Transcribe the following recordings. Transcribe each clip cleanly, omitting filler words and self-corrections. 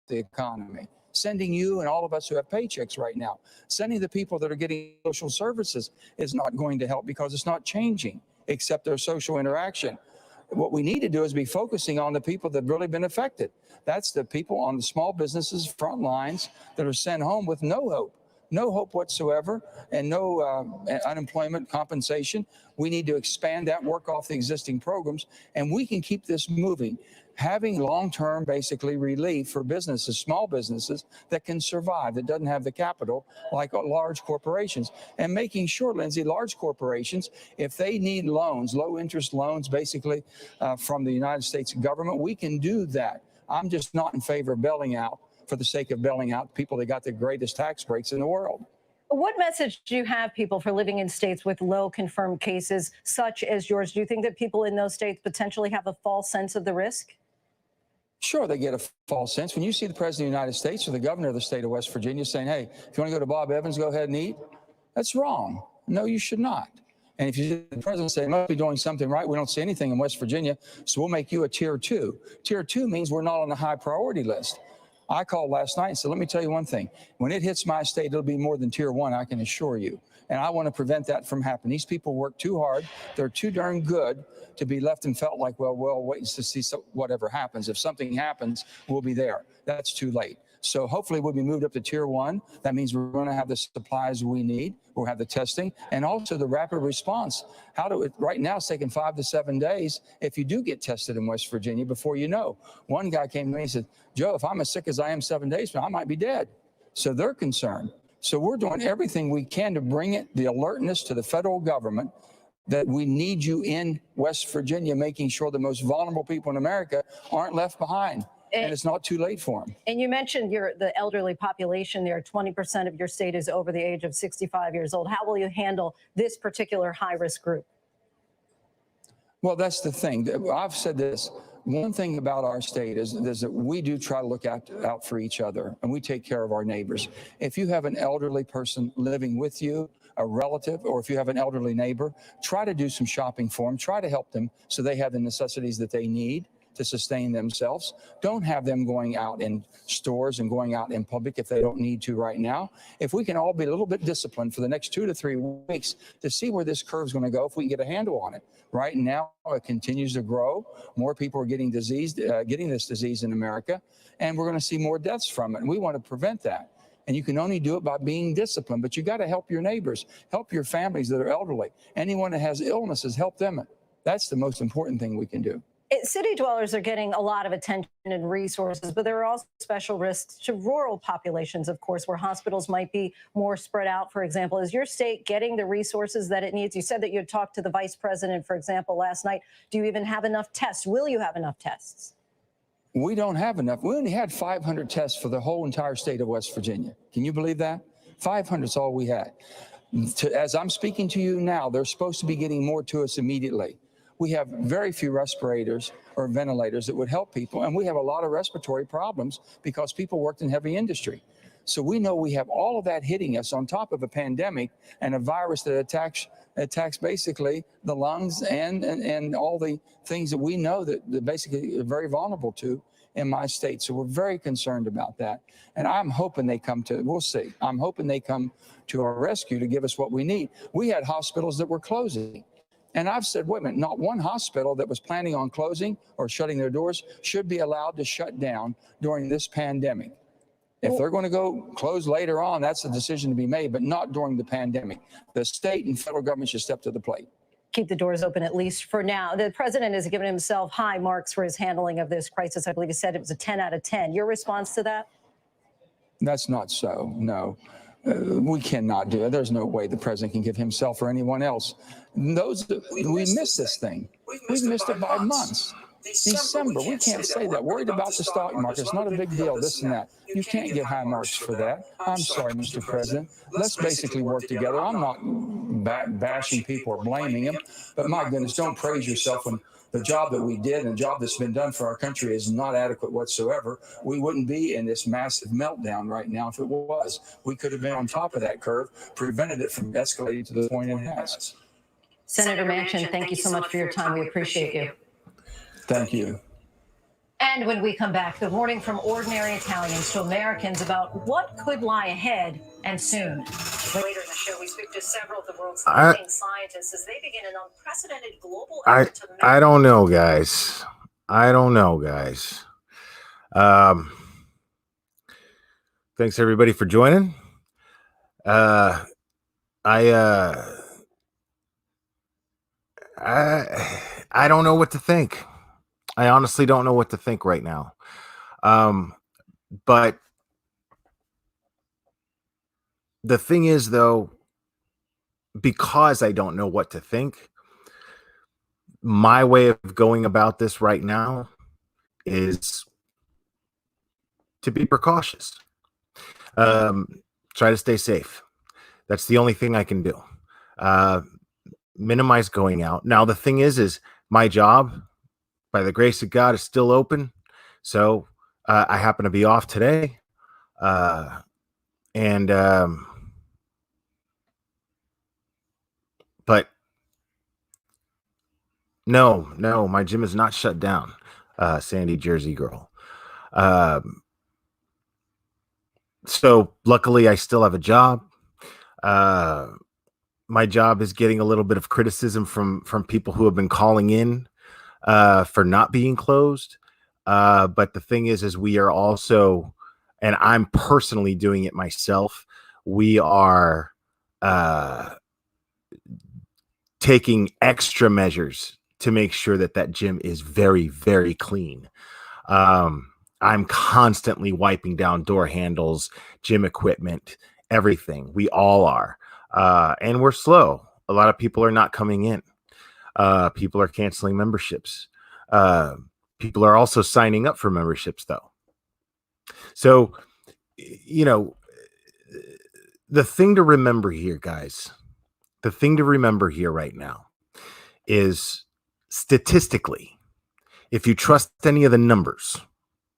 the economy. Sending you and all of us who have paychecks right now, sending the people that are getting social services is not going to help because it's not changing except their social interaction. What we need to do is be focusing on the people that have really been affected. That's the people on the small businesses, front lines that are sent home with no hope whatsoever, and no unemployment compensation. We need to expand that, work off the existing programs, and we can keep this moving. Having long-term, basically, relief for businesses, small businesses that can survive, that doesn't have the capital like large corporations. And making sure, Lindsay, large corporations, if they need loans, low-interest loans, basically, from the United States government, we can do that. I'm just not in favor of bailing out for the sake of bailing out people that got the greatest tax breaks in the world. What message do you have, people, for living in states with low confirmed cases such as yours? Do you think that people in those states potentially have a false sense of the risk? Sure, they get a false sense. When you see the President of the United States or the governor of the state of West Virginia saying, hey, if you want to go to Bob Evans, go ahead and eat, that's wrong. No, you should not. And if you see the president say, must be doing something right, we don't see anything in West Virginia, so we'll make you a tier 2. Tier 2 means we're not on the high priority list. I called last night and said, let me tell you one thing. When it hits my state, it'll be more than tier 1, I can assure you. And I want to prevent that from happening. These people work too hard. They're too darn good to be left and felt like, well, wait to see whatever happens. If something happens, we'll be there. That's too late. So hopefully we'll be moved up to tier 1. That means we're going to have the supplies we need. We'll have the testing and also the rapid response. Right now it's taking 5 to 7 days if you do get tested in West Virginia before you know. One guy came to me and said, Joe, if I'm as sick as I am 7 days from now, I might be dead. So they're concerned. So we're doing everything we can to bring the alertness to the federal government that we need you in West Virginia, making sure the most vulnerable people in America aren't left behind. And it's not too late for them. And you mentioned the elderly population there. 20% of your state is over the age of 65 years old. How will you handle this particular high-risk group? Well, that's the thing. I've said this. One thing about our state is that we do try to look out for each other, and we take care of our neighbors. If you have an elderly person living with you, a relative, or if you have an elderly neighbor, try to do some shopping for them. Try to help them so they have the necessities that they need to sustain themselves. Don't have them going out in stores and going out in public if they don't need to right now. If we can all be a little bit disciplined for the next 2 to 3 weeks to see where this curve is going to go, if we can get a handle on it. Right now, it continues to grow. More people are getting this disease in America, and we're going to see more deaths from it. And we want to prevent that. And you can only do it by being disciplined, but you got to help your neighbors, help your families that are elderly. Anyone that has illnesses, help them. That's the most important thing we can do. City dwellers are getting a lot of attention and resources, but there are also special risks to rural populations, of course, where hospitals might be more spread out, for example. Is your state getting the resources that it needs? You said that you had talked to the vice president, for example, last night. Do you even have enough tests? Will you have enough tests? We don't have enough. We only had 500 tests for the whole entire state of West Virginia. Can you believe that? 500 is all we had. As I'm speaking to you now, they're supposed to be getting more to us immediately. We have very few respirators or ventilators that would help people, and we have a lot of respiratory problems because people worked in heavy industry. So we know we have all of that hitting us on top of a pandemic and a virus that attacks basically the lungs and all the things that we know that basically are very vulnerable to in my state. So we're very concerned about that. And I'm hoping they come to, we'll see, I'm hoping they come to our rescue to give us what we need. We had hospitals that were closing. And I've said, wait a minute, not one hospital that was planning on closing or shutting their doors should be allowed to shut down during this pandemic. If they're going to go close later on, that's a decision to be made, but not during the pandemic. The state and federal government should step to the plate. Keep the doors open, at least for now. The president has given himself high marks for his handling of this crisis. I believe he said it was a 10 out of 10. Your response to that? That's not so, no. We cannot do it. There's no way the president can give himself or anyone else. We missed this thing. We've missed it by months. December, we can't say that. Worried about the stock market. It's not a big deal, this and that. You can't get high marks for that. I'm sorry, Mr. President. Let's basically work together. I'm not bashing people or blaming them, but my goodness, don't praise yourself when the job that we did and the job that's been done for our country is not adequate whatsoever. We wouldn't be in this massive meltdown right now if it was. We could have been on top of that curve, prevented it from escalating to the point it has. Senator Manchin, thank you so much for your time. We appreciate you. Thank you. And when we come back, the warning from ordinary Italians to Americans about what could lie ahead and soon. Later in the show, we speak to several of the world's leading scientists as they begin an unprecedented global effort to I don't know, guys. I don't know, guys. Thanks everybody for joining. I don't know what to think. I honestly don't know what to think right now. But the thing is, though, because I don't know what to think, my way of going about this right now is to be precautious. Try to stay safe. That's the only thing I can do. Minimize going out. Now, the thing is my job, by the grace of God, is still open. So I happen to be off today. But no, my gym is not shut down. Sandy Jersey girl. So luckily I still have a job. My job is getting a little bit of criticism from people who have been calling in for not being closed. But the thing is we are also, and I'm personally doing it myself, we are taking extra measures to make sure that gym is very, very clean. I'm constantly wiping down door handles, gym equipment, everything. We all are. And we're slow. A lot of people are not coming in. People are canceling memberships. People are also signing up for memberships, though. So, the thing to remember here, guys, the thing to remember here right now is statistically, if you trust any of the numbers,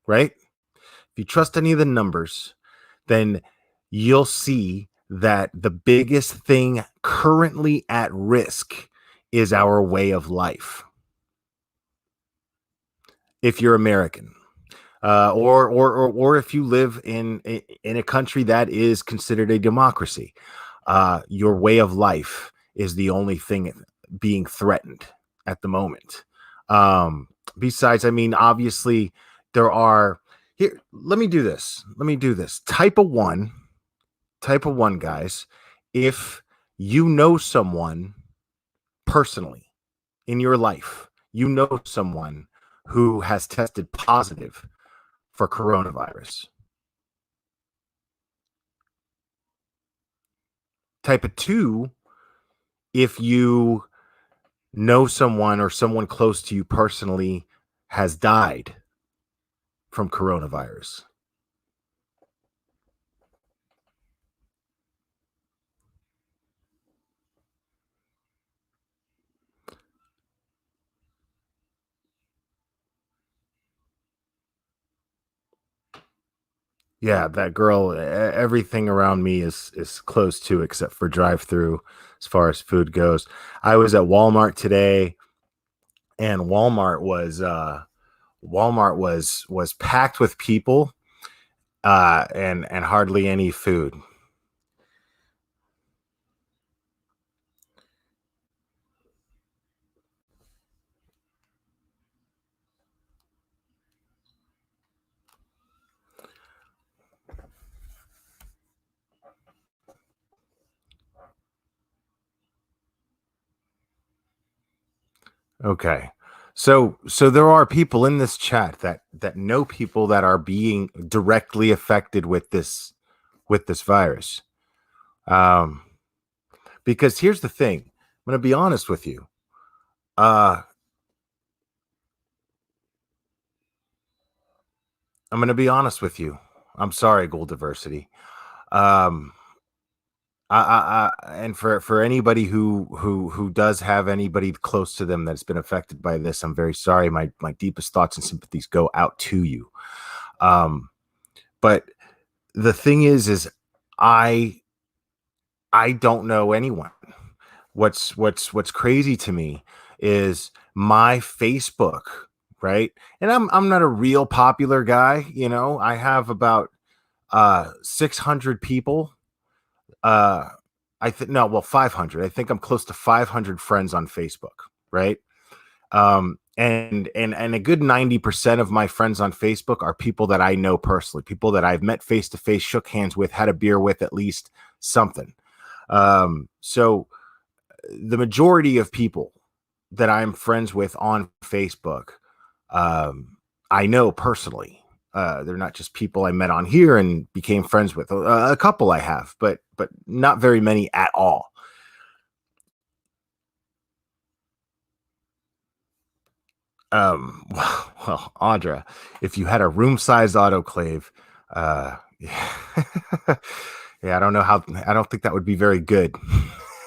right? If you trust any of the numbers, then you'll see that the biggest thing currently at risk is our way of life. If you're American, or if you live in a country that is considered a democracy, your way of life is the only thing being threatened at the moment. Besides, I mean, obviously there are here. Let me do this. Type of one, guys. If you know someone personally in your life, you know someone who has tested positive for coronavirus. Type of two, if you know someone or someone close to you personally has died from coronavirus. Yeah, that girl, everything around me is closed too, except for drive-through as far as food goes. I was at Walmart today, and Walmart was packed with people, and hardly any food. Okay. So there are people in this chat that know people that are being directly affected with this virus. Because here's the thing. I'm going to be honest with you. I'm going to be honest with you. I'm sorry, Gold Diversity. And for anybody who does have anybody close to them that's been affected by this, I'm very sorry. My deepest thoughts and sympathies go out to you. But the thing is I don't know anyone. What's crazy to me is my Facebook right? And I'm not a real popular guy, you know. I have about 600 people. I think no, well, 500. I think I'm close to 500 friends on Facebook, right? And a good 90% of my friends on Facebook are people that I know personally, people that I've met face to face, shook hands with, had a beer with, at least something. So the majority of people that I'm friends with on Facebook, I know personally. They're not just people I met on here and became friends with. A couple I have, but not very many at all. Well, Audra, if you had a room-sized autoclave, yeah, yeah, I don't know how. I don't think that would be very good.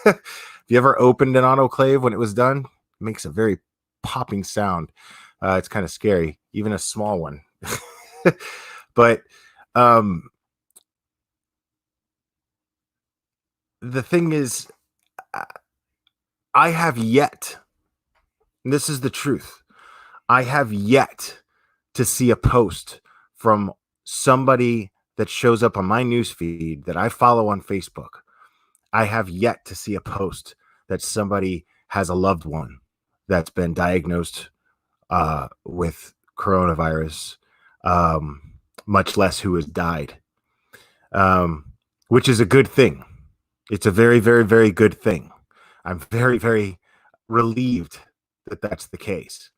Have you ever opened an autoclave when it was done? It makes a very popping sound. It's kind of scary, even a small one. But the thing is, I have yet, and this is the truth, I have yet to see a post from somebody that shows up on my newsfeed that I follow on Facebook. I have yet to see a post that somebody has a loved one that's been diagnosed with coronavirus, much less who has died, which is a good thing. It's a very, very, very good thing. I'm very, very relieved that that's the case.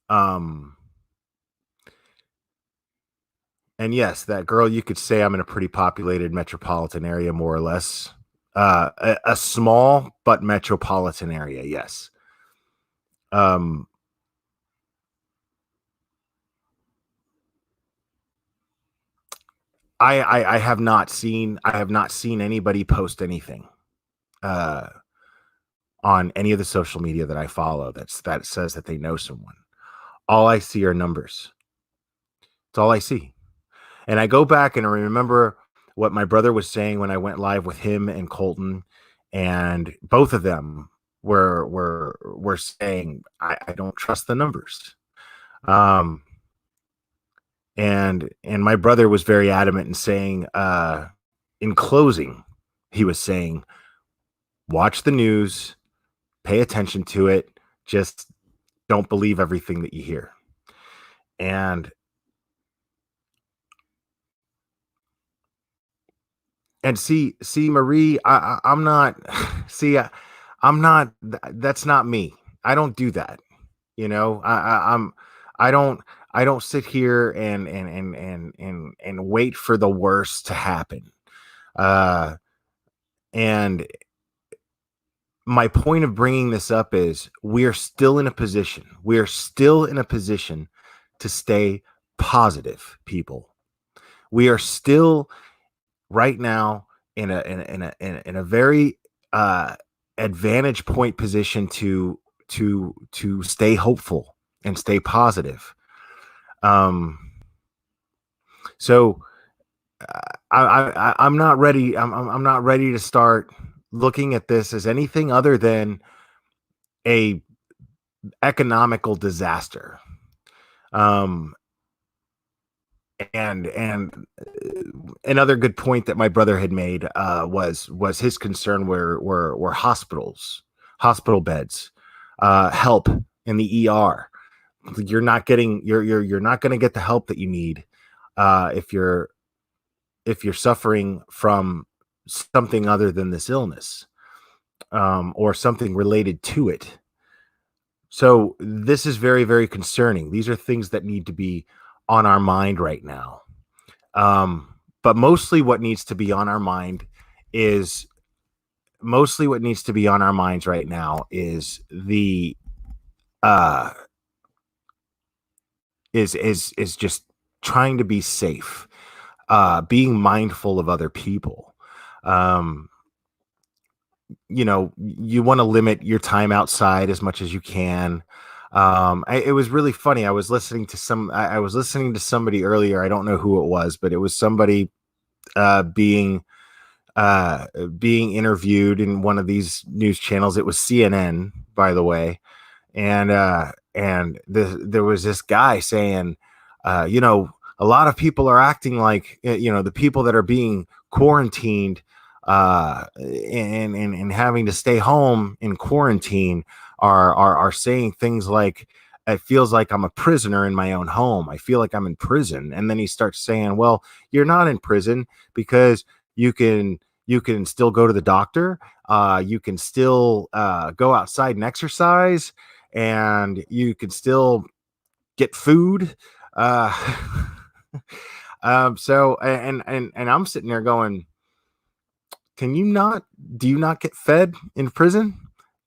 And yes, that girl, you could say I'm in a pretty populated metropolitan area, more or less. A small but metropolitan area, yes. I have not seen anybody post anything on any of the social media that I follow that says that they know someone. All I see are numbers. It's all I see. And I go back and I remember what my brother was saying when I went live with him and Colton, and both of them were saying I don't trust the numbers. And my brother was very adamant in saying, in closing, he was saying, watch the news, pay attention to it, just don't believe everything that you hear. And see, Marie, I'm not, see, I'm not, that's not me. I don't do that. You know, I don't sit here and wait for the worst to happen. And my point of bringing this up is we are still in a position to stay positive, people. We are still right now in a very advantage point position to stay hopeful and stay positive. So I'm not ready. I'm not ready to start looking at this as anything other than a economical disaster. And another good point that my brother had made was his concern were hospital beds, help in the ER. You're not getting you're not going to get the help that you need if you're suffering from something other than this illness, or something related to it. So this is very, very concerning. These are things that need to be on our mind right now. But mostly what needs to be on our mind is right now is the is just trying to be safe, being mindful of other people. You know, you want to limit your time outside as much as you can. It was really funny. I was listening to somebody earlier. I don't know who it was, but it was somebody being interviewed in one of these news channels. It was CNN, by the way. there was this guy saying, you know, a lot of people are acting like, you know, the people that are being quarantined and having to stay home in quarantine are saying things like, it feels like I'm a prisoner in my own home. I feel like I'm in prison. And then he starts saying, well, you're not in prison because you can still go to the doctor. You can still go outside and exercise, and you can still get food. And I'm sitting there going, do you not get fed in prison?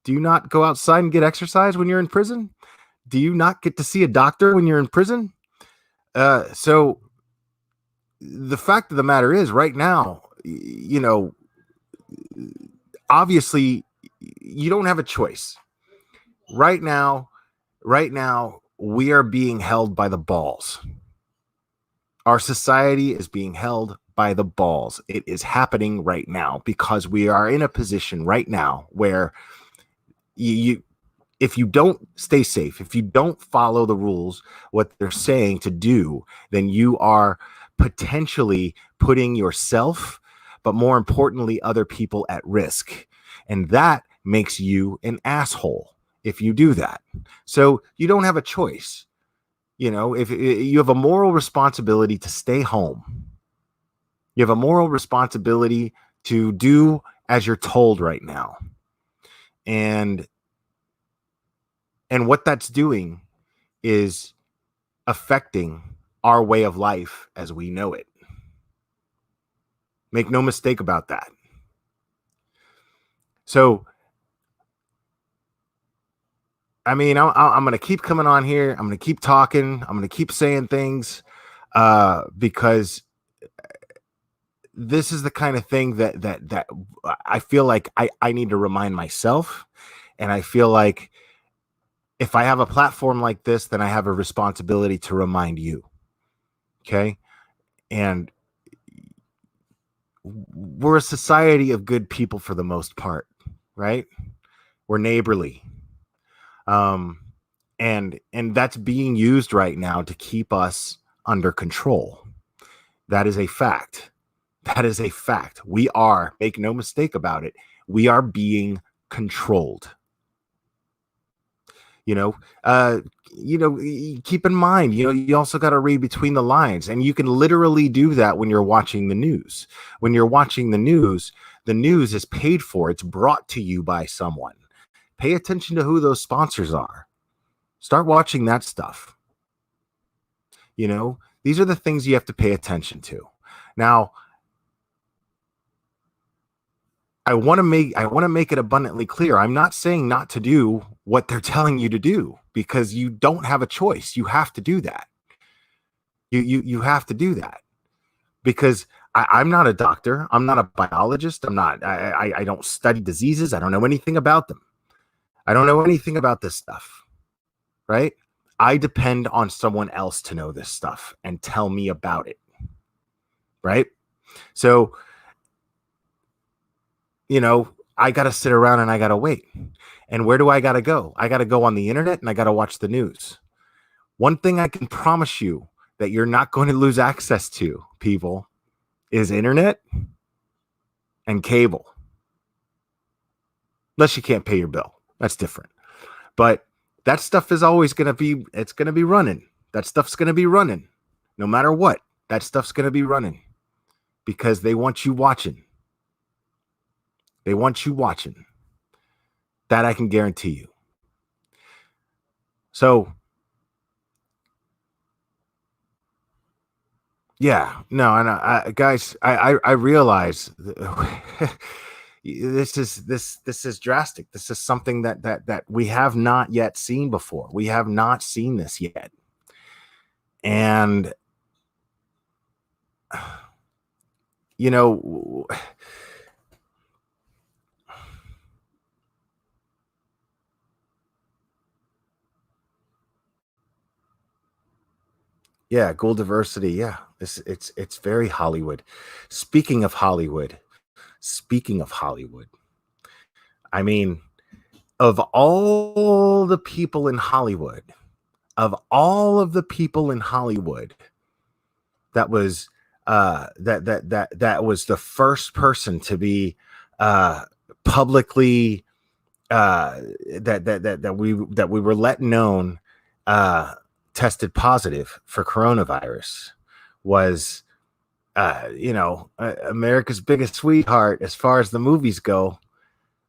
Do you not go outside and get exercise when you're in prison? Do you not get to see a doctor when you're in prison? So the fact of the matter is, right now, you know, obviously you don't have a choice. Right now, we are being held by the balls. Our society is being held by the balls. It is happening right now because we are in a position right now where if you don't stay safe, if you don't follow the rules, what they're saying to do, then you are potentially putting yourself, but more importantly, other people at risk. And that makes you an asshole if you do that. So you don't have a choice. You know, if you have a moral responsibility to stay home, you have a moral responsibility to do as you're told right now. And what that's doing is affecting our way of life as we know it. Make no mistake about that. So, I mean, I'm going to keep coming on here. I'm going to keep talking. I'm going to keep saying things because this is the kind of thing that I feel like I need to remind myself. And I feel like if I have a platform like this, then I have a responsibility to remind you. Okay. And we're a society of good people for the most part, right? We're neighborly. And that's being used right now to keep us under control. That is a fact. That is a fact. We are, make no mistake about it, we are being controlled. Keep in mind, you also got to read between the lines, and you can literally do that when you're watching the news. When you're watching the news is paid for. It's brought to you by someone. Pay attention to who those sponsors are. Start watching that stuff. These are the things you have to pay attention to. Now, I want to make it abundantly clear. I'm not saying not to do what they're telling you to do, because you don't have a choice. You have to do that. You have to do that, because I'm not a doctor. I'm not a biologist. I don't study diseases. I don't know anything about them. I don't know anything about this stuff, right? I depend on someone else to know this stuff and tell me about it, right? So, I got to sit around and I got to wait. And where do I got to go? I got to go on the internet and I got to watch the news. One thing I can promise you that you're not going to lose access to, people, is internet and cable. Unless you can't pay your bill. That's different. But that stuff is always going to be, it's going to be running. That stuff's going to be running. No matter what, that stuff's going to be running, because they want you watching. They want you watching. That I can guarantee you. So, yeah, no, and guys, I realize this is drastic. This is something that we have not yet seen before. We have not seen this yet, and yeah, goal diversity. Yeah, it's very Hollywood. Speaking of Hollywood, I mean, of all the people in Hollywood, that was that was the first person to be publicly that we were let known tested positive for coronavirus was America's biggest sweetheart as far as the movies go,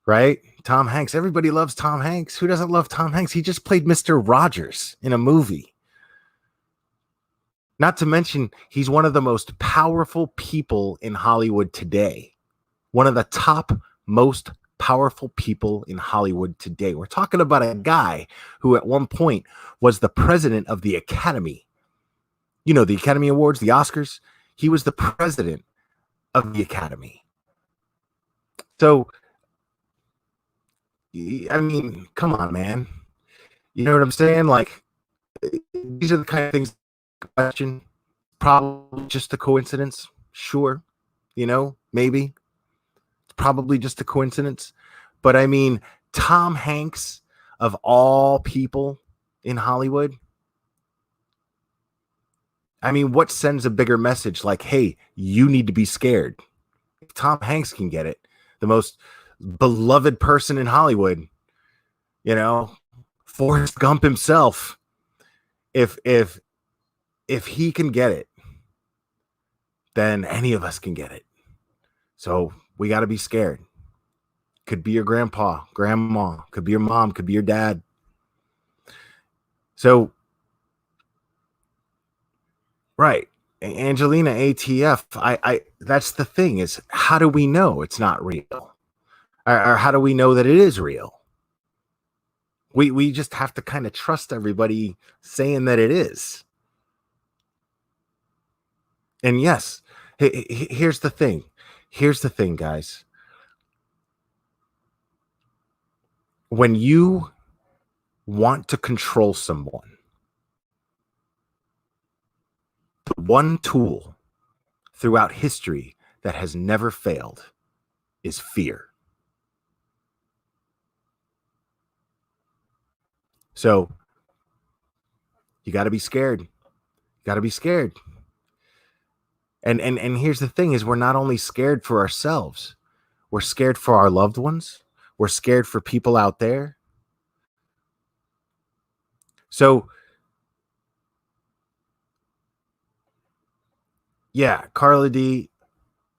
right? Tom Hanks. Everybody loves Tom Hanks. Who doesn't love Tom Hanks? He just played Mr. Rogers in a movie. Not to mention, he's one of the most powerful people in Hollywood today. One of the top most powerful people in Hollywood today. We're talking about a guy who at one point was the president of the Academy. You know, the Academy Awards, the Oscars. He was the president of the Academy. So, I mean, come on, man. You know what I'm saying? Like, these are the kind of things. Question, probably just a coincidence. Sure, maybe it's probably just a coincidence. But I mean, Tom Hanks, of all people in Hollywood, I mean, what sends a bigger message? Like, hey, you need to be scared. If Tom Hanks can get it, the most beloved person in Hollywood, Forrest Gump himself. If he can get it, then any of us can get it. So we got to be scared. Could be your grandpa, grandma, could be your mom, could be your dad. So, right. Angelina ATF, I that's the thing, is how do we know it's not real? Or how do we know that it is real? We just have to kind of trust everybody saying that it is. And yes, here's the thing. Here's the thing, guys. When you want to control someone, the one tool throughout history that has never failed is fear. So you got to be scared. You got to be scared. And here's the thing, is we're not only scared for ourselves, we're scared for our loved ones. We're scared for people out there. So, yeah, Carla D,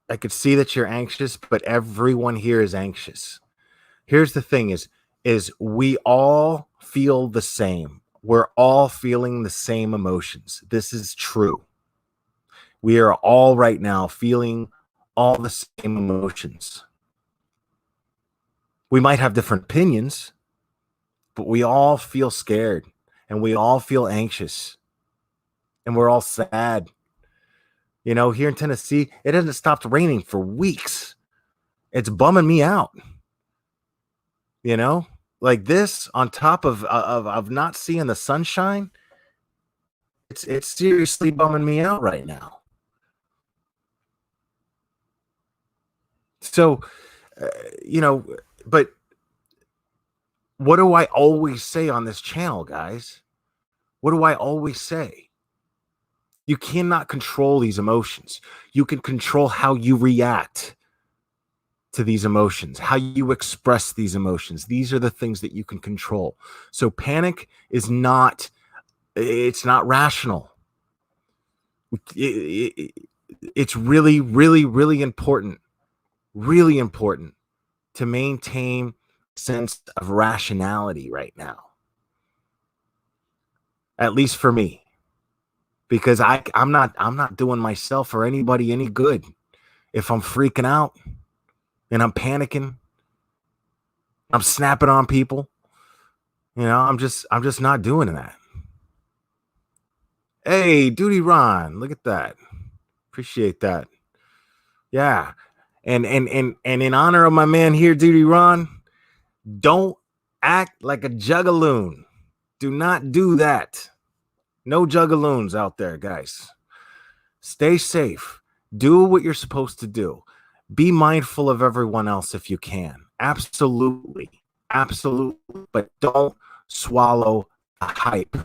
I could see that you're anxious, but everyone here is anxious. Here's the thing is we all feel the same. We're all feeling the same emotions. This is true. We are all right now feeling all the same emotions. We might have different opinions, but we all feel scared and we all feel anxious and we're all sad. Here in Tennessee, it hasn't stopped raining for weeks. It's bumming me out. Like this on top of not seeing the sunshine. It's seriously bumming me out right now. So, but what do I always say on this channel, guys? What do I always say? You cannot control these emotions. You can control how you react to these emotions, how you express these emotions. These are the things that you can control. So panic is it's not rational. It's really, really, really important to maintain a sense of rationality right now. At least for me. Because I'm not doing myself or anybody any good if I'm freaking out and I'm panicking. I'm snapping on people. I'm just not doing that. Hey, Duty Ron, look at that. Appreciate that. Yeah. And in honor of my man here, Duty Ron, don't act like a juggaloon. Do not do that. No juggaloons out there, guys. Stay safe. Do what you're supposed to do. Be mindful of everyone else if you can. Absolutely. Absolutely. But don't swallow the hype.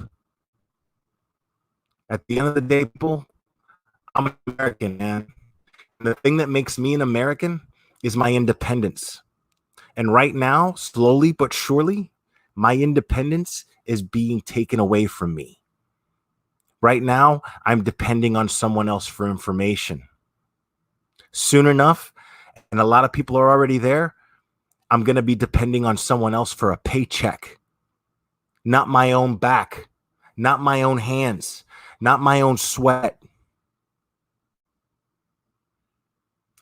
At the end of the day, people, I'm an American, man. And the thing that makes me an American is my independence. And right now, slowly but surely, my independence is being taken away from me. Right now, I'm depending on someone else for information. Soon enough, and a lot of people are already there, I'm going to be depending on someone else for a paycheck. Not my own back, not my own hands, not my own sweat.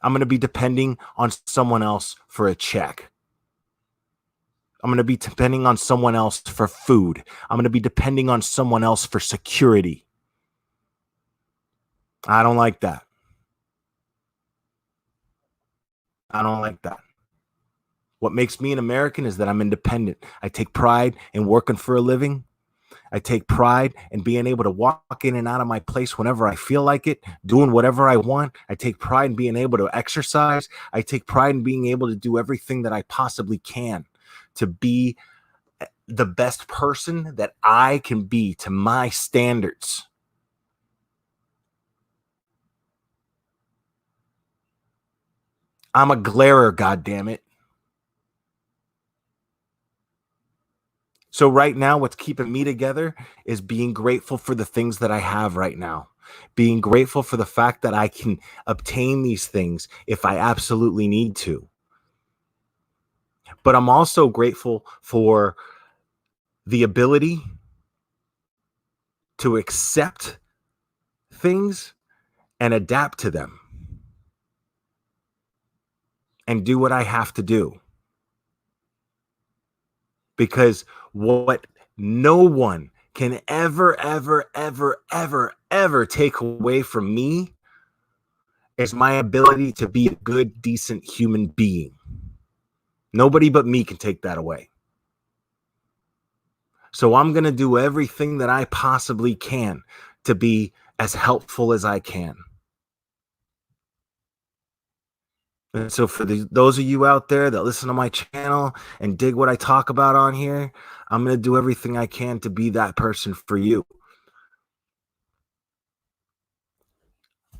I'm going to be depending on someone else for a check. I'm going to be depending on someone else for food. I'm going to be depending on someone else for security. I don't like that. I don't like that. What makes me an American is that I'm independent. I take pride in working for a living. I take pride in being able to walk in and out of my place whenever I feel like it, doing whatever I want. I take pride in being able to exercise. I take pride in being able to do everything that I possibly can to be the best person that I can be to my standards. I'm a glarer, goddammit. So right now, what's keeping me together is being grateful for the things that I have right now. Being grateful for the fact that I can obtain these things if I absolutely need to. But I'm also grateful for the ability to accept things and adapt to them and do what I have to do. Because what no one can ever take away from me is my ability to be a good, decent human being. Nobody but me can take that away. So I'm going to do everything that I possibly can to be as helpful as I can. And so for those of you out there that listen to my channel and dig what I talk about on here, I'm going to do everything I can to be that person for you.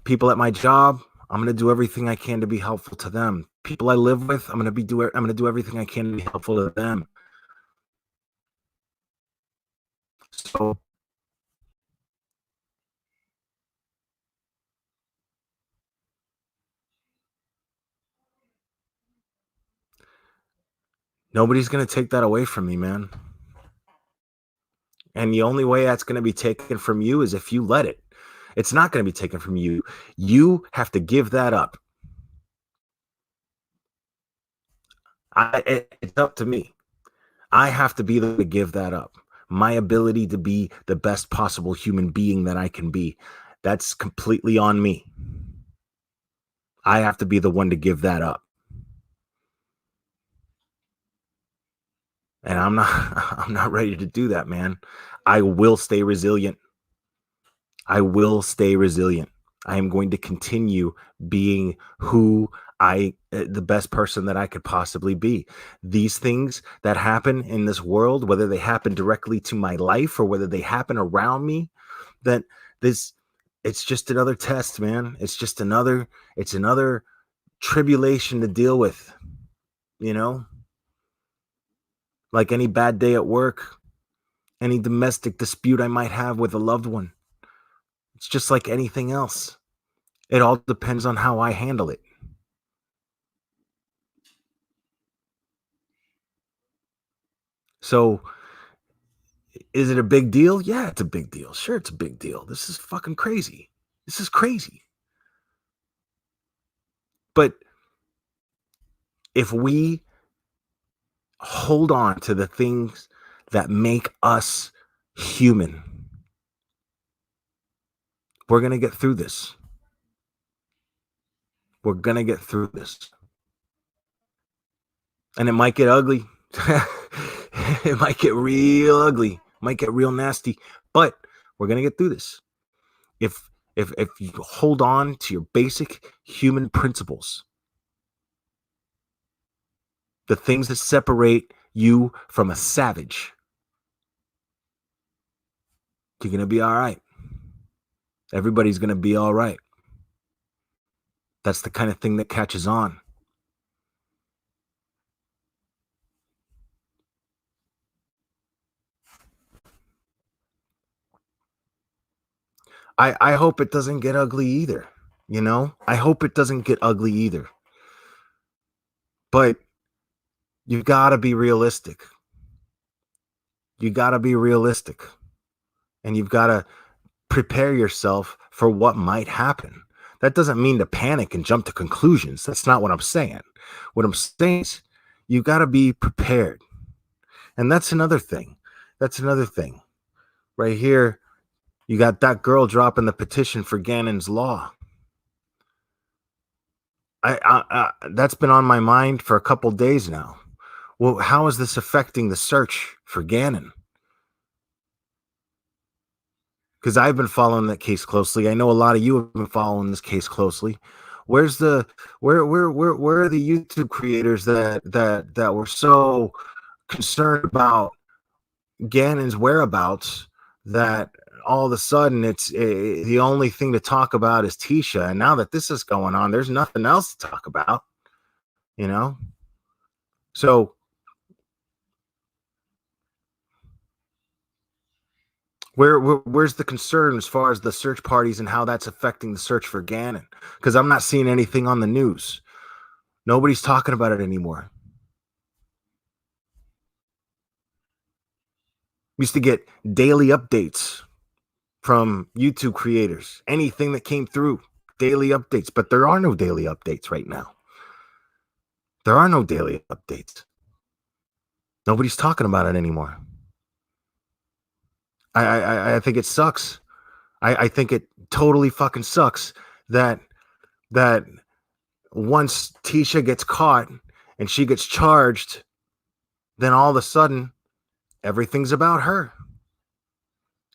People at my job, I'm going to do everything I can to be helpful to them. People I live with, I'm going to do everything I can to be helpful to them. So nobody's going to take that away from me, man. And the only way that's going to be taken from you is if you let it. It's not going to be taken from you. You have to give that up. It's up to me. I have to be able to give that up. My ability to be the best possible human being that I can be. That's completely on me. I have to be the one to give that up. And I'm not ready to do that, man. I will stay resilient. I will stay resilient. I am going to continue being the best person that I could possibly be. These things that happen in this world, whether they happen directly to my life or whether they happen around me, it's just another test, man. It's another tribulation to deal with, you know? Like any bad day at work, any domestic dispute I might have with a loved one. It's just like anything else. It all depends on how I handle it. So, is it a big deal? Yeah, it's a big deal. Sure, it's a big deal. This is fucking crazy. This is crazy. But if we hold on to the things that make us human, we're going to get through this. We're going to get through this. And it might get ugly. It might get real ugly. Might get real nasty. But we're going to get through this. If you hold on to your basic human principles, the things that separate you from a savage, you're going to be all right. Everybody's going to be all right. That's the kind of thing that catches on. I hope it doesn't get ugly either. You know, I hope it doesn't get ugly either. But you've got to be realistic. You got to be realistic. And you've got to prepare yourself for what might happen. That doesn't mean to panic and jump to conclusions. That's not what I'm saying. What I'm saying is you got to be prepared. And that's another thing. That's another thing. Right here, you got that girl dropping the petition for Gannon's law. That's been on my mind for a couple days now. Well, how is this affecting the search for Gannon? Because I've been following that case closely. I know a lot of you have been following this case closely. Where are the YouTube creators that were so concerned about Gannon's whereabouts that all of a sudden it's the only thing to talk about is Tisha? And now that this is going on, there's nothing else to talk about, you know? So where's the concern as far as the search parties and how that's affecting the search for Gannon? Because I'm not seeing anything on the news. Nobody's talking about it anymore. We used to get daily updates from YouTube creators. Anything that came through, daily updates. But there are no daily updates right now. There are no daily updates. Nobody's talking about it anymore. I think it sucks. I think it totally fucking sucks that once Tisha gets caught and she gets charged, then all of a sudden everything's about her.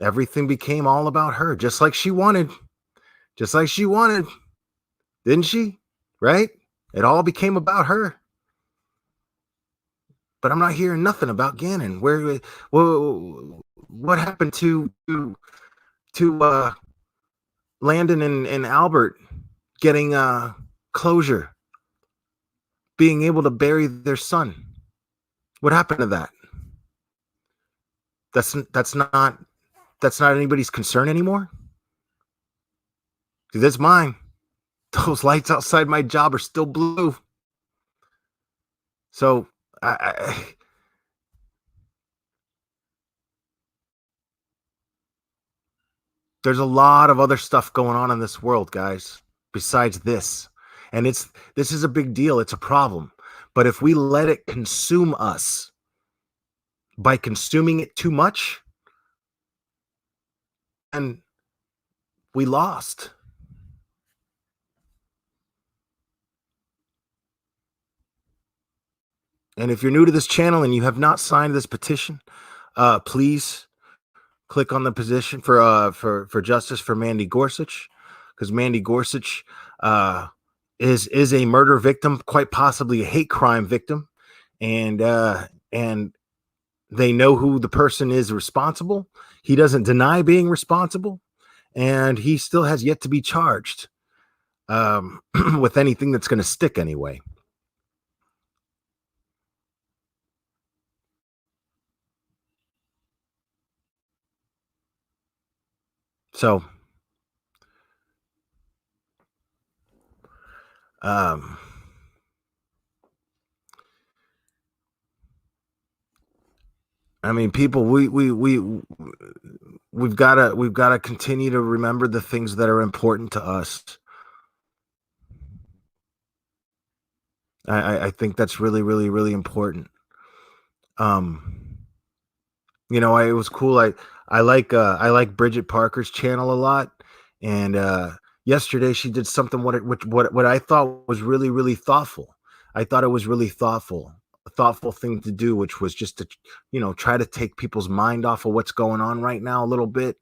Everything became all about her, just like she wanted. Just like she wanted. Didn't she? Right? It all became about her. But I'm not hearing nothing about Gannon. What happened to Landon and Albert getting closure, being able to bury their son? What happened to that? That's not anybody's concern anymore. Because it's mine. Those lights outside my job are still blue. So there's a lot of other stuff going on in this world, guys, besides this. And this is a big deal. It's a problem. But if we let it consume us by consuming it too much, and we lost. And if you're new to this channel and you have not signed this petition, please click on the petition for justice for Mandy Gorsuch, because Mandy Gorsuch is a murder victim, quite possibly a hate crime victim, and they know who the person is responsible. He doesn't deny being responsible, and he still has yet to be charged with anything that's going to stick anyway. So, I mean, people, we've got to continue to remember the things that are important to us. I think that's really, really, really important. You know, it was cool. I like Bridget Parker's channel a lot, and yesterday she did something what I thought was really, really thoughtful. I thought it was really thoughtful, a thoughtful thing to do, which was just to, you know, try to take people's mind off of what's going on right now a little bit.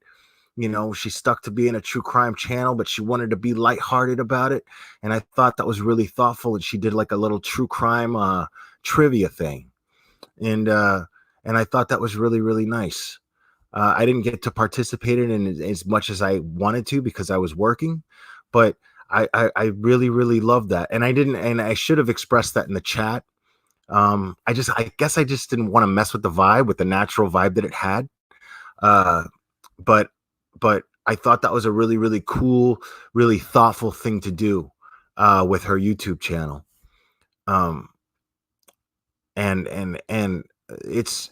You know, she stuck to being a true crime channel, but she wanted to be lighthearted about it, and I thought that was really thoughtful. And she did like a little true crime trivia thing. and I thought that was really, really nice. I didn't get to participate in it as much as I wanted to because I was working, but I really, really loved that. And I should have expressed that in the chat. I guess I just didn't want to mess with the vibe, with the natural vibe that it had. But I thought that was a really, really cool, really thoughtful thing to do, with her YouTube channel. And it's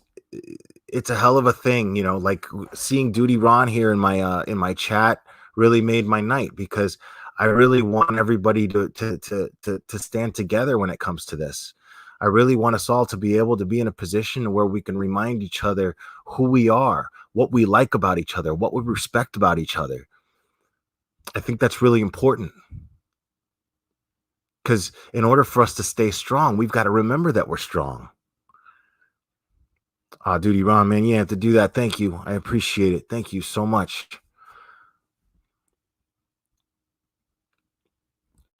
a hell of a thing, like seeing Duty Ron here in my chat really made my night, because I really want everybody to stand together when it comes to this. I really want us all to be able to be in a position where we can remind each other who we are, what we like about each other, what we respect about each other. I think that's really important, because in order for us to stay strong, we've got to remember that we're strong. Duty Ron, man, you have to do that. Thank you. I appreciate it. Thank you so much.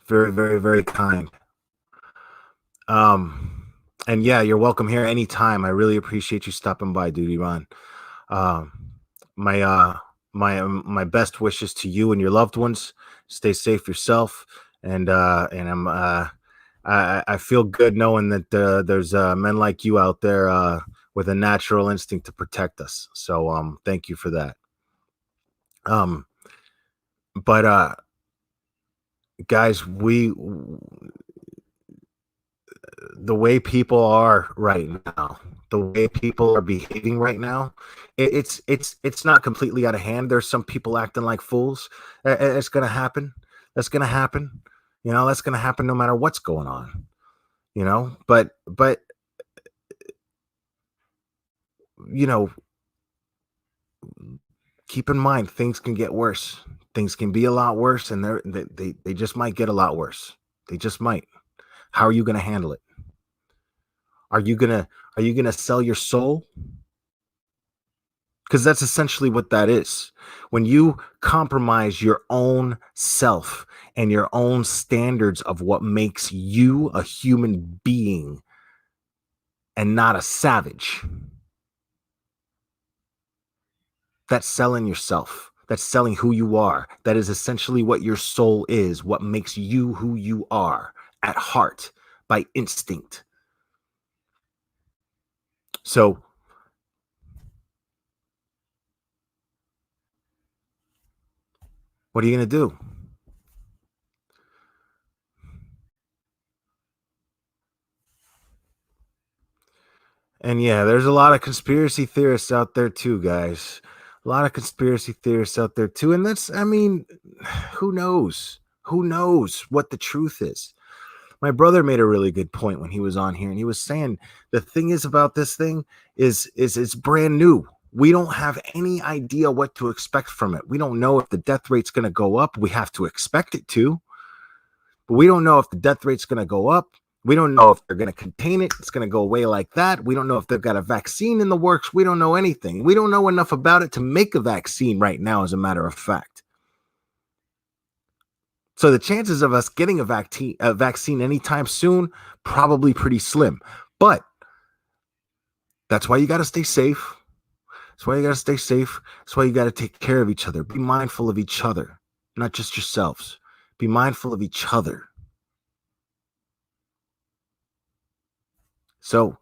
Very, very, very kind. And yeah, you're welcome here anytime. I really appreciate you stopping by, Duty Ron. My best wishes to you and your loved ones. Stay safe yourself. And I feel good knowing that there's men like you out there with a natural instinct to protect us. So thank you for that. But guys, the way people are right now, the way people are behaving right now, it's not completely out of hand. There's some people acting like fools. It's gonna happen. That's gonna happen. That's gonna happen no matter what's going on. But keep in mind, things can get worse. Things can be a lot worse, and they just might get a lot worse. They just might. How are you gonna handle it? Are you gonna sell your soul? Because that's essentially what that is. When you compromise your own self and your own standards of what makes you a human being and not a savage, that's selling yourself. That's selling who you are. That is essentially what your soul is, what makes you who you are at heart, by instinct. So what are you going to do? And yeah, there's a lot of conspiracy theorists out there too, guys. A lot of conspiracy theorists out there too. And who knows? Who knows what the truth is? My brother made a really good point when he was on here, and he was saying the thing is about this thing is it's brand new. We don't have any idea what to expect from it. We don't know if the death rate's going to go up. We have to expect it to, but we don't know if the death rate's going to go up. We don't know if they're going to contain it. It's going to go away like that. We don't know if they've got a vaccine in the works. We don't know anything. We don't know enough about it to make a vaccine right now, as a matter of fact. So the chances of us getting a vaccine anytime soon, probably pretty slim. But that's why you got to stay safe. That's why you got to stay safe. That's why you got to take care of each other. Be mindful of each other, not just yourselves. Be mindful of each other. So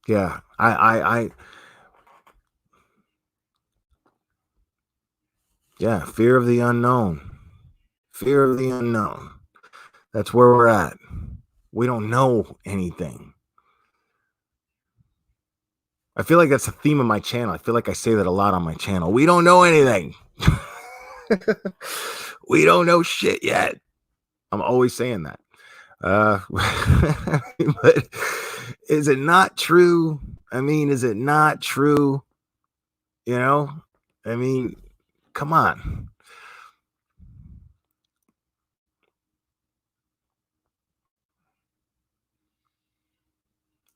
yeah, yeah, fear of the unknown. Fear of the unknown. That's where we're at. We don't know anything. I feel like that's the theme of my channel. I feel like I say that a lot on my channel. We don't know anything. We don't know shit yet. I'm always saying that. But is it not true? Is it not true? Come on.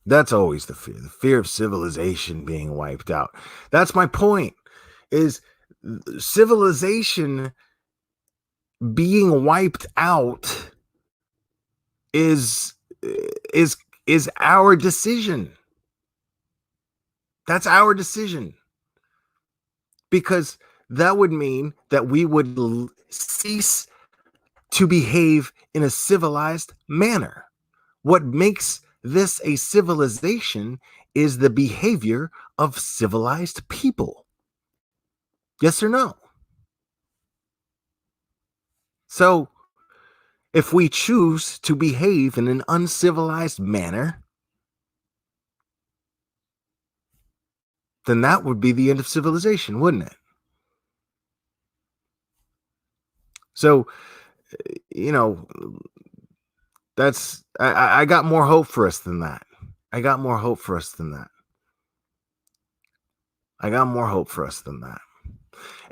That's always the fear of civilization being wiped out. That's my point, is civilization being wiped out is our decision. That's our decision. Because that would mean that we would cease to behave in a civilized manner. What makes this a civilization is the behavior of civilized people. Yes or no? So, if we choose to behave in an uncivilized manner, then that would be the end of civilization, wouldn't it? So, you know, I got more hope for us than that. I got more hope for us than that. I got more hope for us than that.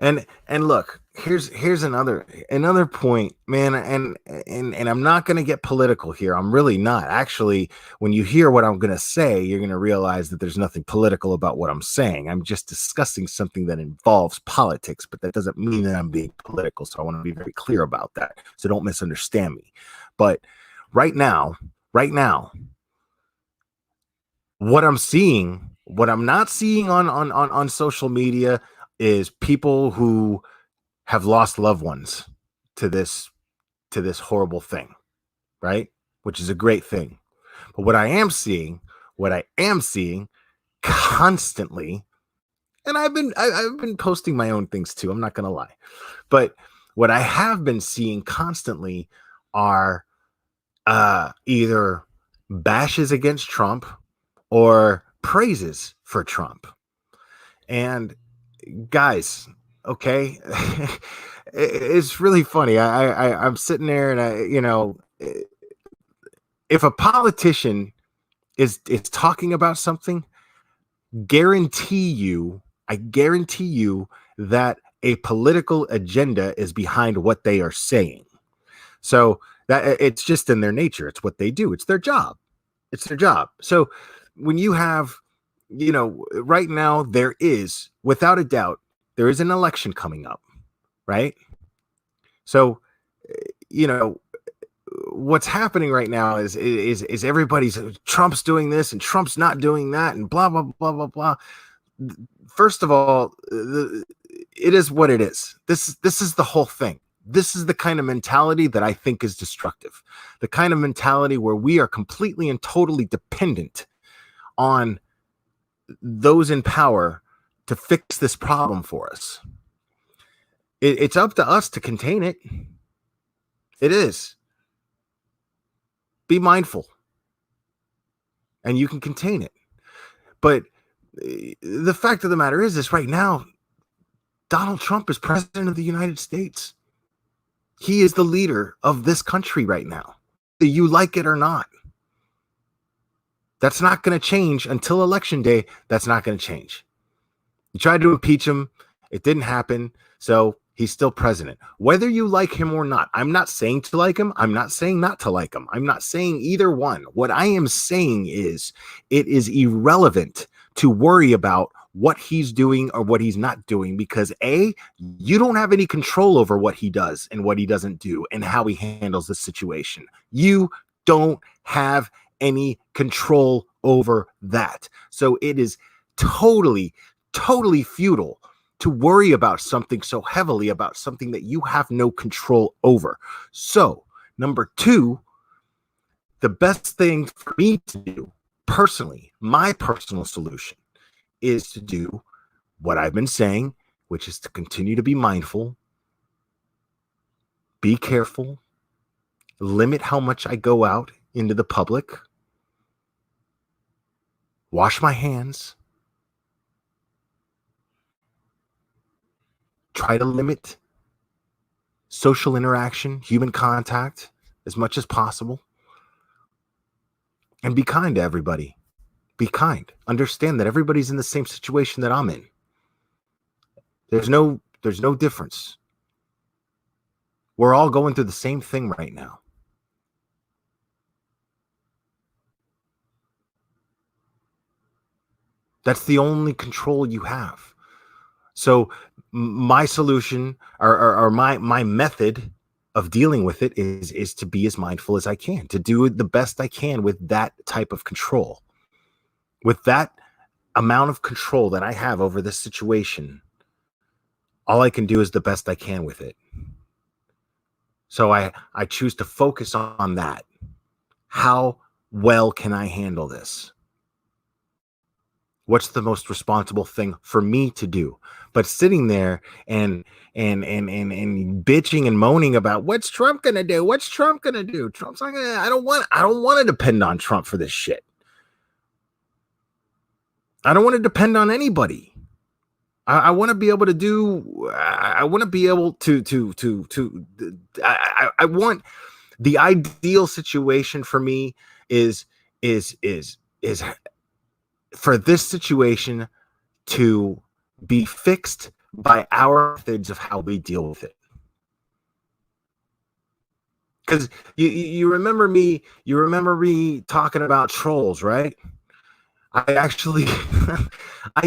And look, here's another point, man, and I'm not going to get political here. I'm really not. Actually, when you hear what I'm going to say, you're going to realize that there's nothing political about what I'm saying. I'm just discussing something that involves politics, but that doesn't mean that I'm being political. So I want to be very clear about that. So don't misunderstand me. But right now, what I'm seeing, what I'm not seeing on social media is people who have lost loved ones to this horrible thing, right? Which is a great thing. But what I am seeing constantly, and I've been posting my own things too, I'm not gonna lie. But what I have been seeing constantly are either bashes against Trump or praises for Trump. And guys, okay, it's really funny. I'm sitting there and if a politician is talking about something, I guarantee you that a political agenda is behind what they are saying. So that it's just in their nature. It's what they do. It's their job. So when you have, right now there is, without a doubt, there is an election coming up, right? So, what's happening right now is everybody's Trump's doing this and Trump's not doing that and blah, blah, blah, blah, blah. First of all, it is what it is. This is the whole thing. This is the kind of mentality that I think is destructive. The kind of mentality where we are completely and totally dependent on those in power to fix this problem for us. It's up to us to contain it. It is. Be mindful. And you can contain it. But the fact of the matter is this: right now, Donald Trump is president of the United States. He is the leader of this country right now, whether you like it or not. That's not going to change until Election Day. That's not going to change. You tried to impeach him. It didn't happen. So he's still president. Whether you like him or not, I'm not saying to like him. I'm not saying not to like him. I'm not saying either one. What I am saying is it is irrelevant to worry about what he's doing or what he's not doing, because A, you don't have any control over what he does and what he doesn't do and how he handles the situation. You don't have any control over that. So it is totally futile to worry about something so heavily, about something that you have no control over. So, number two, the best thing for me to do personally, my personal solution, is to do what I've been saying, which is to continue to be mindful, be careful, limit how much I go out into the public, wash my hands, try to limit social interaction, human contact as much as possible, and be kind to everybody. Be kind. Understand that everybody's in the same situation that I'm in. There's no difference. We're all going through the same thing right now. That's the only control you have. So my solution or my method of dealing with it is to be as mindful as I can, to do the best I can with that type of control. With that amount of control that I have over this situation, all I can do is the best I can with it. So I choose to focus on that. How well can I handle this? What's the most responsible thing for me to do? But sitting there and bitching and moaning about what's Trump gonna do? What's Trump gonna do? Trump's not gonna. I don't want to depend on Trump for this shit. I don't want to depend on anybody. I want to be able to do. I want to be able to. I want the ideal situation for me is for this situation to be fixed by our methods of how we deal with it. Because you remember me talking about trolls, right? I actually I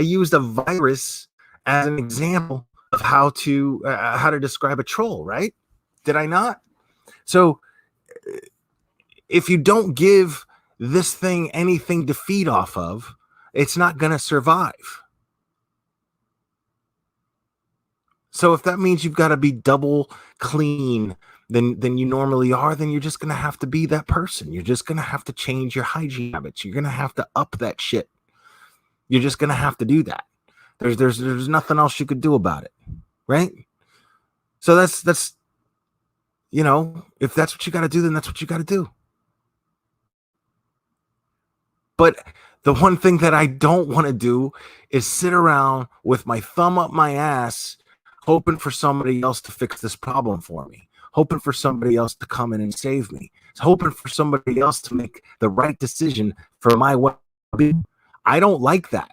used a virus as an example of how to describe a troll, right? Did I not? So if you don't give this thing anything to feed off of, it's not going to survive. So if that means you've got to be double clean than you normally are, then you're just going to have to be that person. You're just going to have to change your hygiene habits. You're going to have to up that shit. You're just going to have to do that. There's nothing else you could do about it, right? So that's if that's what you got to do, then that's what you got to do. But the one thing that I don't want to do is sit around with my thumb up my ass, hoping for somebody else to fix this problem for me, hoping for somebody else to come in and save me, hoping for somebody else to make the right decision for my well-being. I don't like that.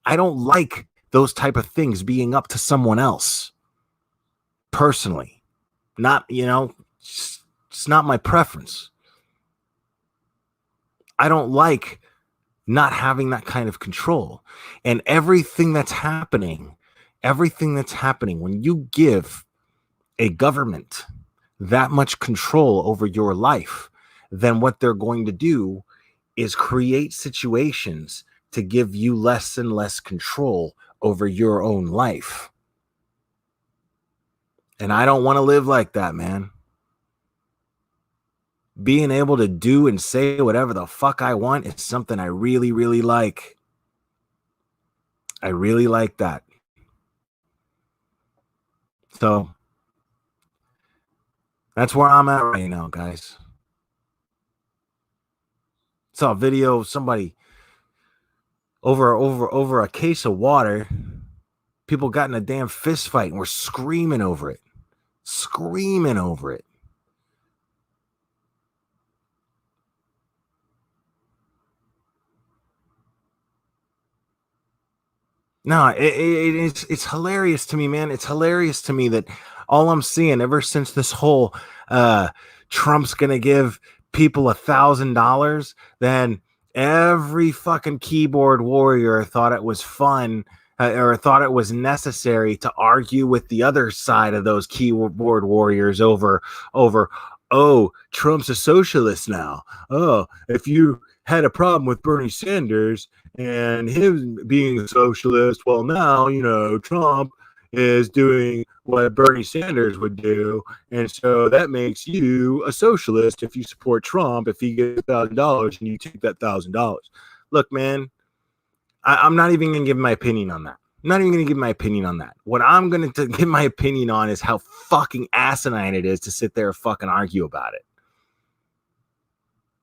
I don't like those type of things being up to someone else. Personally, not, it's not my preference. I don't like not having that kind of control. And everything that's happening when you give a government that much control over your life, then what they're going to do is create situations to give you less and less control over your own life. And I don't want to live like that, man. Being able to do and say whatever the fuck I want is something I really, really like. I really like that. So that's where I'm at right now, guys. Saw a video of somebody over a case of water. People got in a damn fist fight and were screaming over it. No, it's hilarious to me, man. It's hilarious to me that all I'm seeing ever since this whole Trump's gonna give people $1,000, then every fucking keyboard warrior thought it was fun or thought it was necessary to argue with the other side of those keyboard warriors over, oh, Trump's a socialist now. Oh, if you had a problem with Bernie Sanders and him being a socialist, well, now, Trump is doing what Bernie Sanders would do. And so that makes you a socialist if you support Trump, if he gets $1,000 and you take that $1,000. Look, man, I'm not even going to give my opinion on that. What I'm going to give my opinion on is how fucking asinine it is to sit there and fucking argue about it.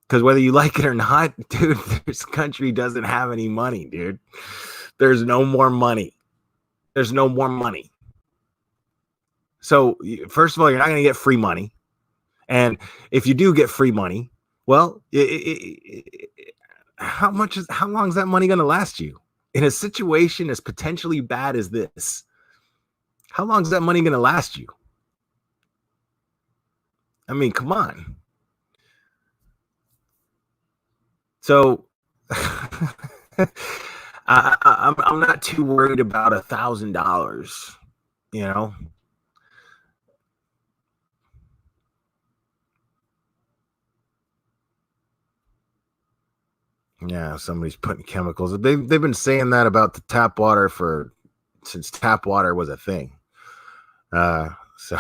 Because whether you like it or not, dude, this country doesn't have any money, dude. There's no more money. So, first of all, you're not going to get free money. And if you do get free money, well, how long is that money going to last you? In a situation as potentially bad as this, how long is that money going to last you? I mean, come on. So I'm not too worried about $1,000, Yeah, somebody's putting chemicals. They've been saying that about the tap water since tap water was a thing. So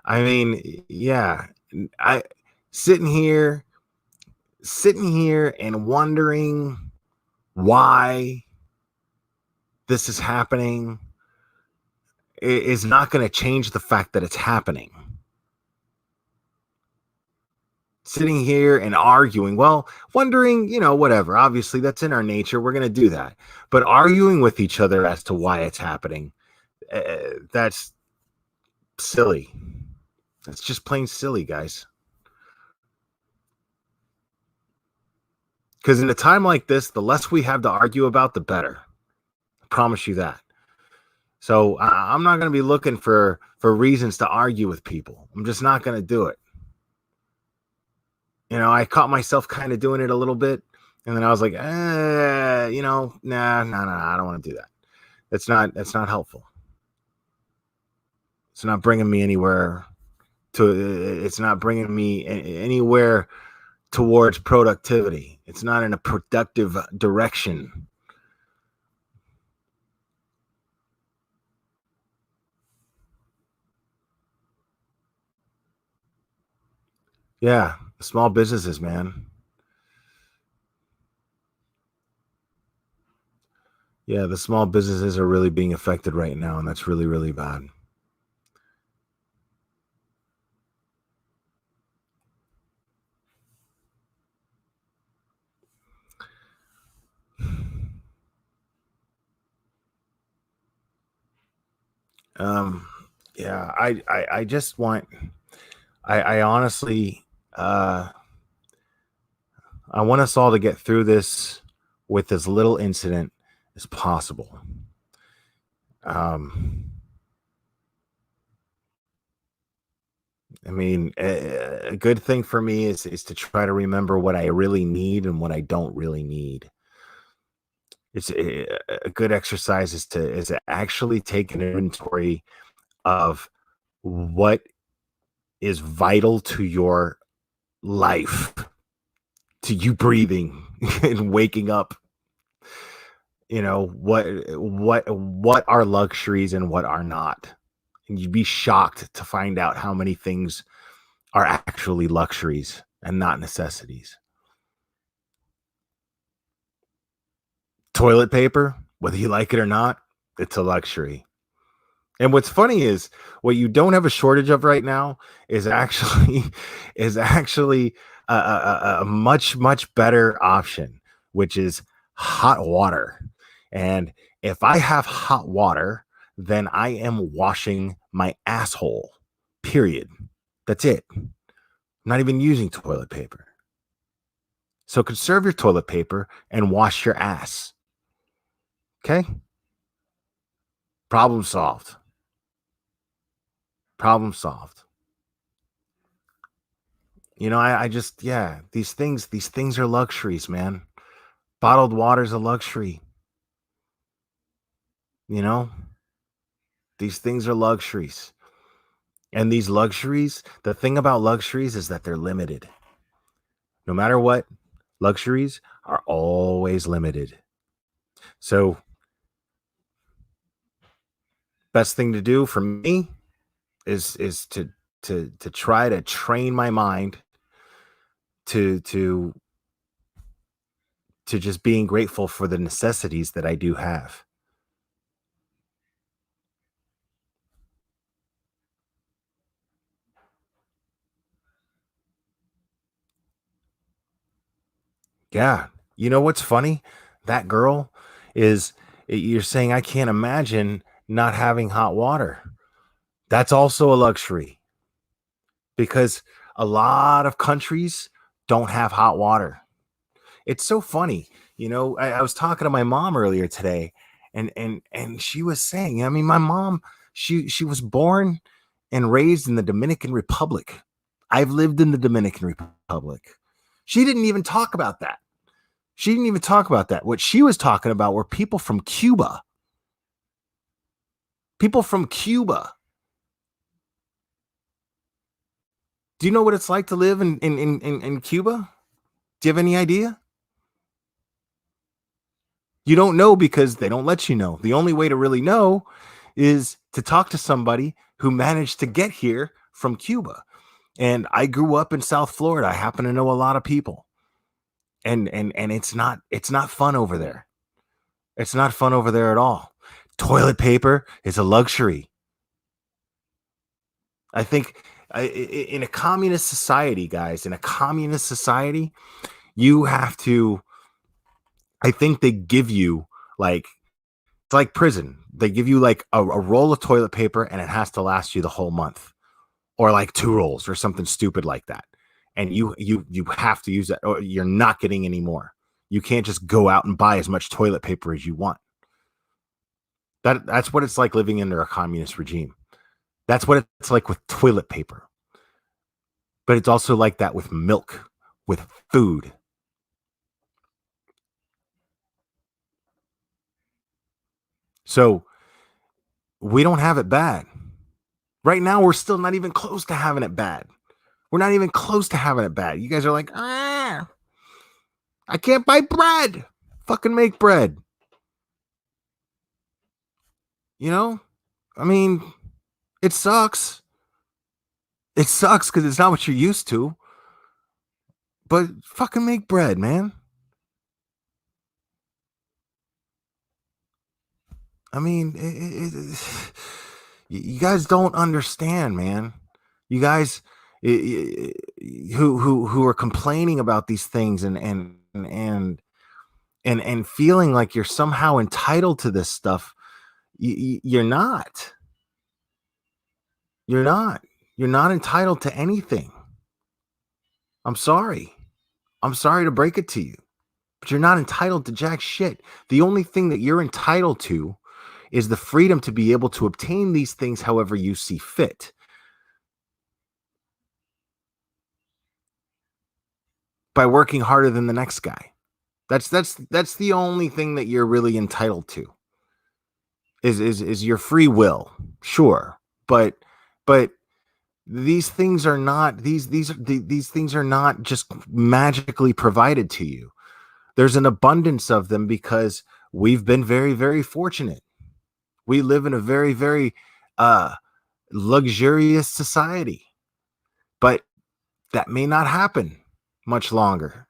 I mean, yeah, I sitting here and wondering why this is happening is not going to change the fact that it's happening. Sitting here and arguing, well, wondering, whatever. Obviously, that's in our nature. We're going to do that. But arguing with each other as to why it's happening, that's silly. That's just plain silly, guys. Because in a time like this, the less we have to argue about, the better. I promise you that. So I'm not going to be looking for reasons to argue with people. I'm just not going to do it. I caught myself kind of doing it a little bit. And then I was like, nah, I don't want to do that. That's not helpful. It's not bringing me anywhere it's not bringing me anywhere towards productivity. It's not in a productive direction. Yeah, small businesses, man. Yeah, the small businesses are really being affected right now, and that's really, really bad. Yeah, I just want, I honestly, I want us all to get through this with as little incident as possible. I mean, a good thing for me is to try to remember what I really need and what I don't really need. It's a good exercise is to actually take an inventory of what is vital to your life, to you breathing and waking up. What are luxuries and what are not. And you'd be shocked to find out how many things are actually luxuries and not necessities. Toilet paper, whether you like it or not, it's a luxury. And what's funny is what you don't have a shortage of right now is actually a much better option, which is hot water. And if I have hot water, then I am washing my asshole. Period. That's it. I'm not even using toilet paper. So conserve your toilet paper and wash your ass. Okay? Problem solved. Problem solved. I just, yeah, these things are luxuries, man. Bottled water is a luxury. These things are luxuries. And these luxuries, the thing about luxuries is that they're limited. No matter what, luxuries are always limited. So, best thing to do for me is to try to train my mind to just being grateful for the necessities that I do have. Yeah. You know what's funny? That girl you're saying, I can't imagine not having hot water. That's also a luxury because a lot of countries don't have hot water. It's so funny. I was talking to my mom earlier today and she was saying, I mean, my mom, she was born and raised in the Dominican Republic. I've lived in the Dominican Republic. She didn't even talk about that. What she was talking about were people from Cuba. People from Cuba. Do you know what it's like to live in Cuba? Do you have any idea? You don't know because they don't let you know. The only way to really know is to talk to somebody who managed to get here from Cuba. And I grew up in South Florida. I happen to know a lot of people. And it's not fun over there. It's not fun over there at all. Toilet paper is a luxury. I think in a communist society, guys, in a communist society, you have to, I think they give you like, it's like prison. They give you like a roll of toilet paper and it has to last you the whole month, or like 2 rolls or something stupid like that. And you have to use that, or you're not getting any more. You can't just go out and buy as much toilet paper as you want. That's what it's like living under a communist regime. That's what it's like with toilet paper. But it's also like that with milk, with food. So we don't have it bad. Right now, we're still not even close to having it bad. We're not even close to having it bad. You guys are like, I can't buy bread. Fucking make bread. You know? I mean, it sucks. It sucks because it's not what you're used to. But fucking make bread, man. I mean, you guys don't understand, man. You guys who are complaining about these things and feeling like you're somehow entitled to this stuff, you're not. You're not. You're not entitled to anything. I'm sorry. I'm sorry to break it to you, but you're not entitled to jack shit. The only thing that you're entitled to is the freedom to be able to obtain these things however you see fit. By working harder than the next guy. That's the only thing that you're really entitled to. Is your free will. Sure. But these things are not these things are not just magically provided to you. There's an abundance of them because we've been very, very fortunate. We live in a very, very luxurious society. But that may not happen much longer.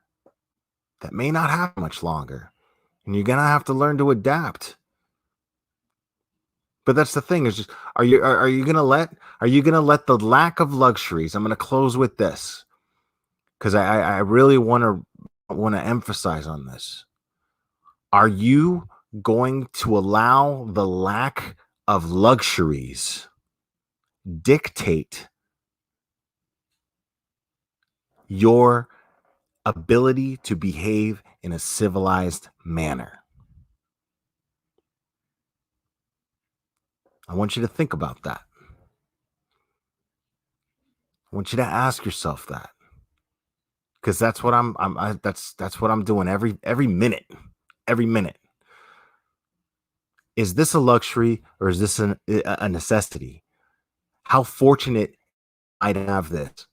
That may not happen much longer. And you're going to have to learn to adapt. But that's the thing, is just, are you going to let the lack of luxuries? I'm going to close with this, because I really want to emphasize on this. Are you going to allow the lack of luxuries dictate your ability to behave in a civilized manner? I want you to think about that. I want you to ask yourself that, because that's what that's what I'm doing every minute. Every minute. Is this a luxury or is this a necessity? How fortunate I have this.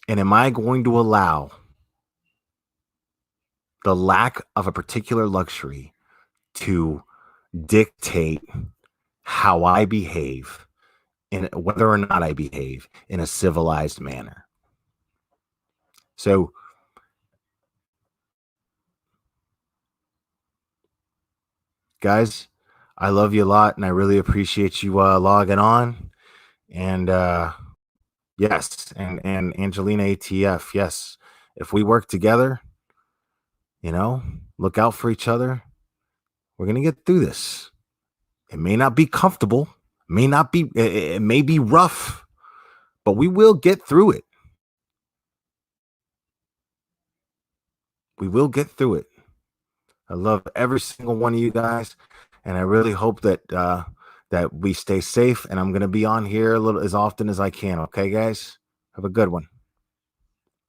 And am I going to allow the lack of a particular luxury to dictate how I behave, and whether or not I behave in a civilized manner? So, guys, I love you a lot, and I really appreciate you logging on. And yes, and Angelina ATF, yes, if we work together, look out for each other, we're gonna get through this. It may not be comfortable, it may be rough, but we will get through it. We will get through it. I love every single one of you guys, and I really hope that that we stay safe. And I'm going to be on here as often as I can. Okay, guys? Have a good one.